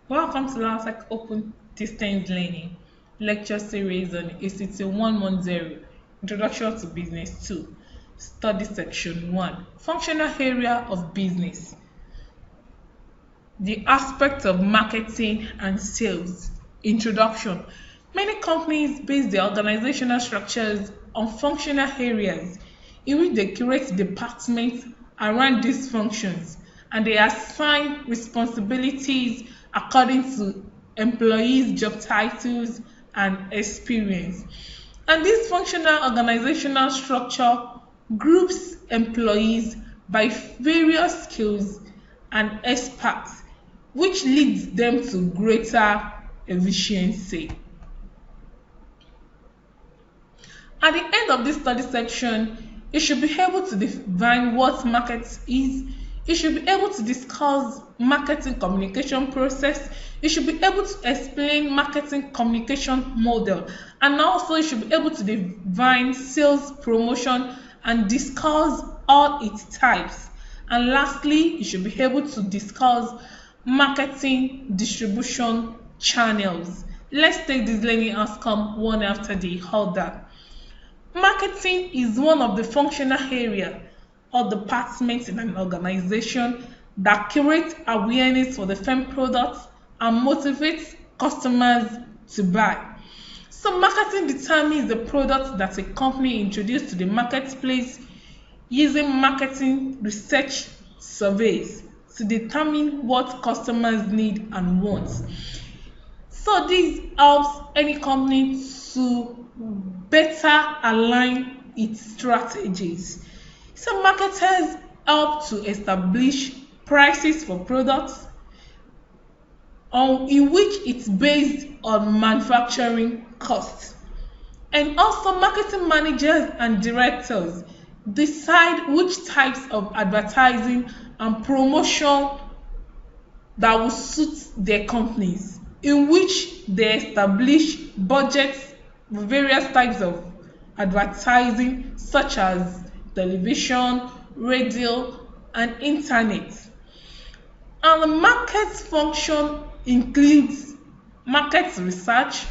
Welcome to LASAC Open Distance Learning Lecture Series on SS1 Introduction to Business 2, Study Section 1, Functional Area of Business, the aspects of marketing and sales. Introduction. Many companies base their organizational structures on functional areas in which they create departments around these functions and they assign responsibilities according to employees' job titles and experience. And this functional organizational structure groups employees by various skills and experts, which leads them to greater efficiency. At the end of this study section, you should be able to define what market is. You should be able to discuss marketing communication process. You should be able to explain marketing communication model. And also you should be able to define sales promotion and discuss all its types. And lastly, you should be able to discuss marketing distribution channels. Let's take this learning outcome one after the other. Marketing is one of the functional areas or departments in an organization that creates awareness for the firm products and motivates customers to buy. So marketing determines the products that a company introduces to the marketplace using marketing research surveys to determine what customers need and want. So this helps any company to better align its strategies. So marketers help to establish prices for products in which it's based on manufacturing costs. And also marketing managers and directors decide which types of advertising and promotion that will suit their companies, in which they establish budgets for various types of advertising such as television, radio, and internet. And the market function includes market research,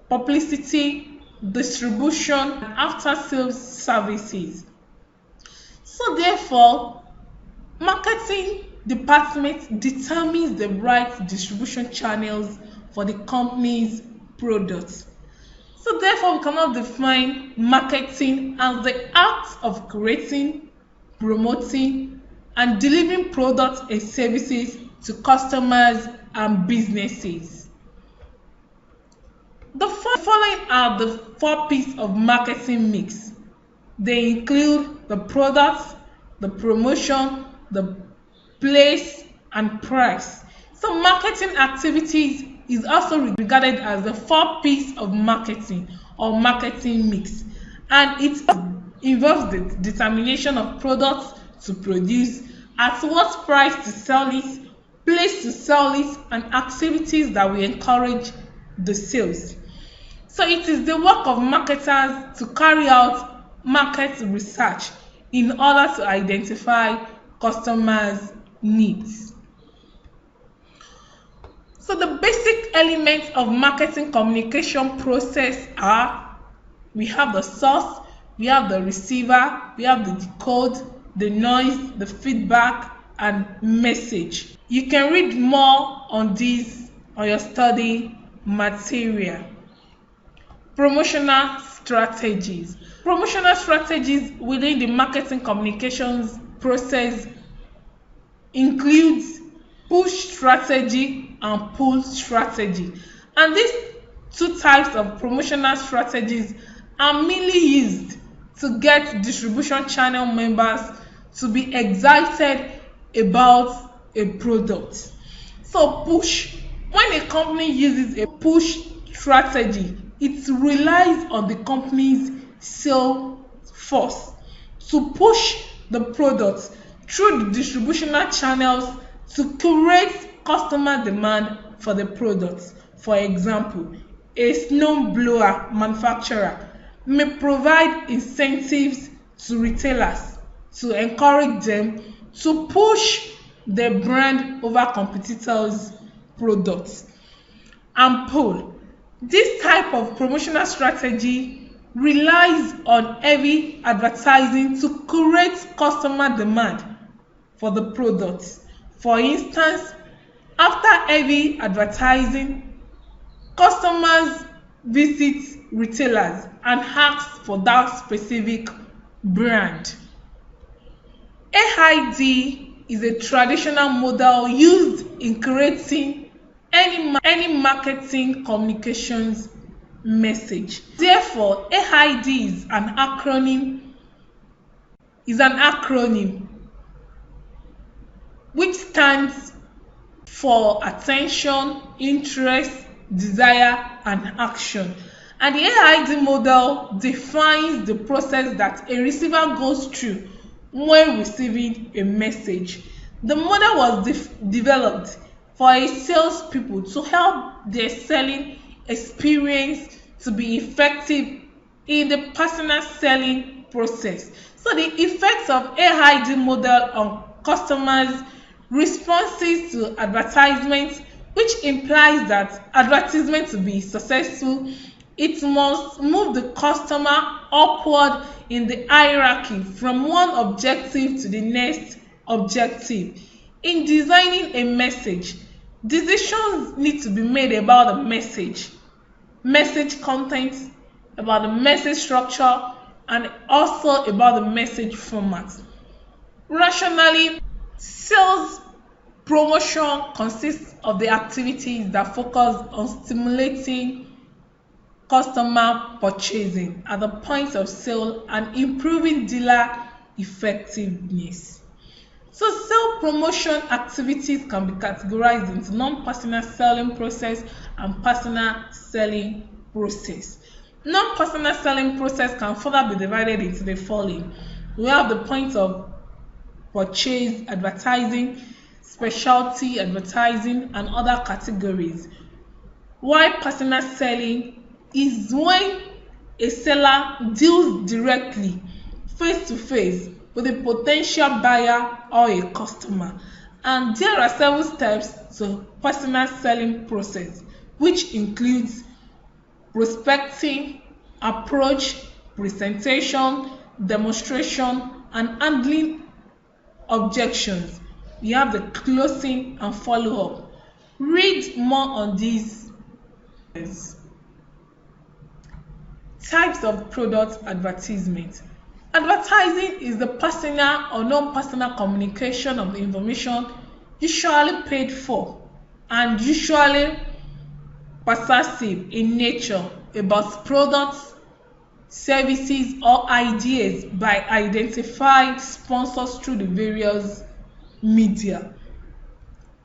publicity, distribution, and after-sales services. So therefore, marketing department determines the right distribution channels for the company's products. So therefore, we cannot define marketing as the act of creating, promoting, and delivering products and services to customers and businesses. The following are the 4 P's of marketing mix. They include the product, the promotion, the place, and price. So marketing activities is also regarded as the 4 P's of marketing or marketing mix, and it involves the determination of products to produce, at what price to sell it, place to sell it, and activities that will encourage the sales. So it is the work of marketers to carry out market research in order to identify customers' needs. So the basic elements of marketing communication process are: we have the source, we have the receiver, we have the decode, the noise, the feedback, and message. You can read more on this on your study material. Promotional strategies. Promotional strategies within the marketing communications process includes push strategy and pull strategy. And these 2 types of promotional strategies are mainly used to get distribution channel members to be excited about a product. So push. When a company uses a push strategy, it relies on the company's sales force to push the product through the distributional channels to create customer demand for the product. For example, a snow blower manufacturer may provide incentives to retailers to encourage them to push their brand over competitors products. And pull. This type of promotional strategy relies on heavy advertising to create customer demand for the products. For instance, after heavy advertising, customers visit retailers and ask for that specific brand. AID is a traditional model used in creating any marketing communications message. Therefore, AID is an acronym which stands for attention, interest, desire, and action. And the AID model defines the process that a receiver goes through when receiving a message. The model was developed for a salespeople to help their selling experience to be effective in the personal selling process. So the effects of AID model on customers' responses to advertisements, which implies that advertisement to be successful, it must move the customer upward in the hierarchy from one objective to the next objective. In designing a message, decisions need to be made about the message content, about the message structure, and also about the message format. Rationally, sales promotion consists of the activities that focus on stimulating customer purchasing at the point of sale and improving dealer effectiveness. So sale promotion activities can be categorized into non-personal selling process and personal selling process. Non-personal selling process can further be divided into the following. We have the point of purchase advertising, specialty advertising, and other categories. While personal selling is when a seller deals directly, face to face, with a potential buyer or a customer. And there are several steps to personal selling process, which includes prospecting, approach, presentation, demonstration, and handling objections. We have the closing and follow-up. Read more on these. Types of product advertisement. Advertising is the personal or non-personal communication of the information usually paid for and usually persuasive in nature about products, services, or ideas by identified sponsors through the various media.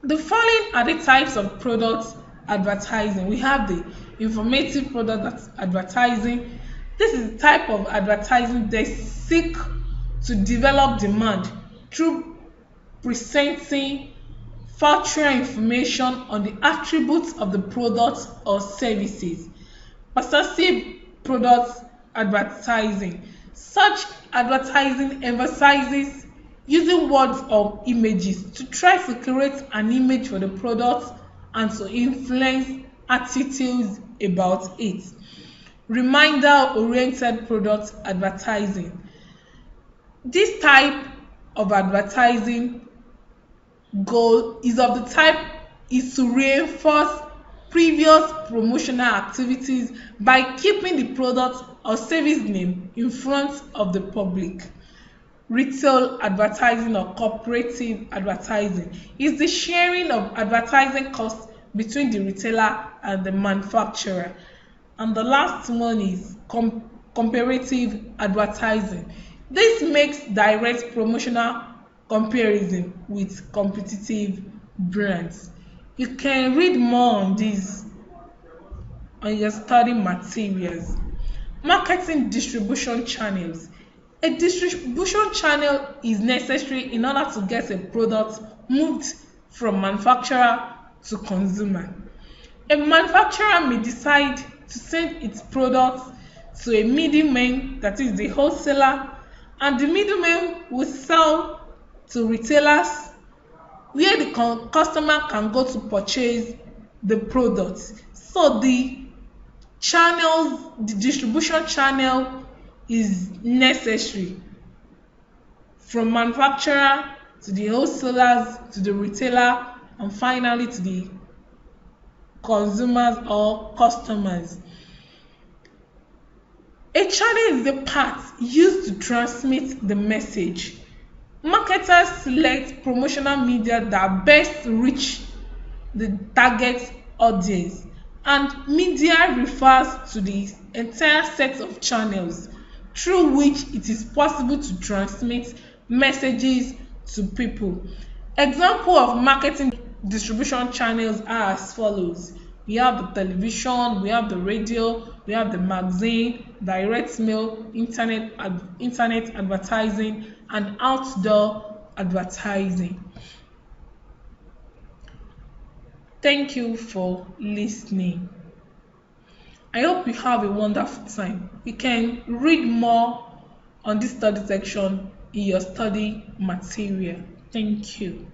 The following are the types of product advertising. We have the informative product advertising. This is the type of advertising they seek to develop demand through presenting factual information on the attributes of the products or services. Persuasive product advertising. Such advertising emphasizes using words or images to try to create an image for the product and to influence attitudes about it. Reminder-oriented product advertising. This type of advertising goal is to reinforce previous promotional activities by keeping the product or service name in front of the public. Retail advertising or cooperative advertising is the sharing of advertising costs between the retailer and the manufacturer. And the last one is comparative advertising. This makes direct promotional comparison with competitive brands. You can read more on this on your study materials. Marketing distribution channels. A distribution channel is necessary in order to get a product moved from manufacturer to consumer. A manufacturer may decide to send its products to a middleman, that is the wholesaler, and the middleman will sell to retailers where the customer can go to purchase the product. So the channels, the distribution channel is necessary, from manufacturer to the wholesalers to the retailer and finally to the consumers or customers. A channel is the part used to transmit the message. Marketers select promotional media that best reach the target audience, and media refers to the entire set of channels through which it is possible to transmit messages to people. Example of marketing distribution channels are as follows: we have the television, we have the radio, we have the magazine, direct mail, internet advertising, and outdoor advertising. Thank you for listening. I hope you have a wonderful time. You can read more on this study section in your study material. Thank you.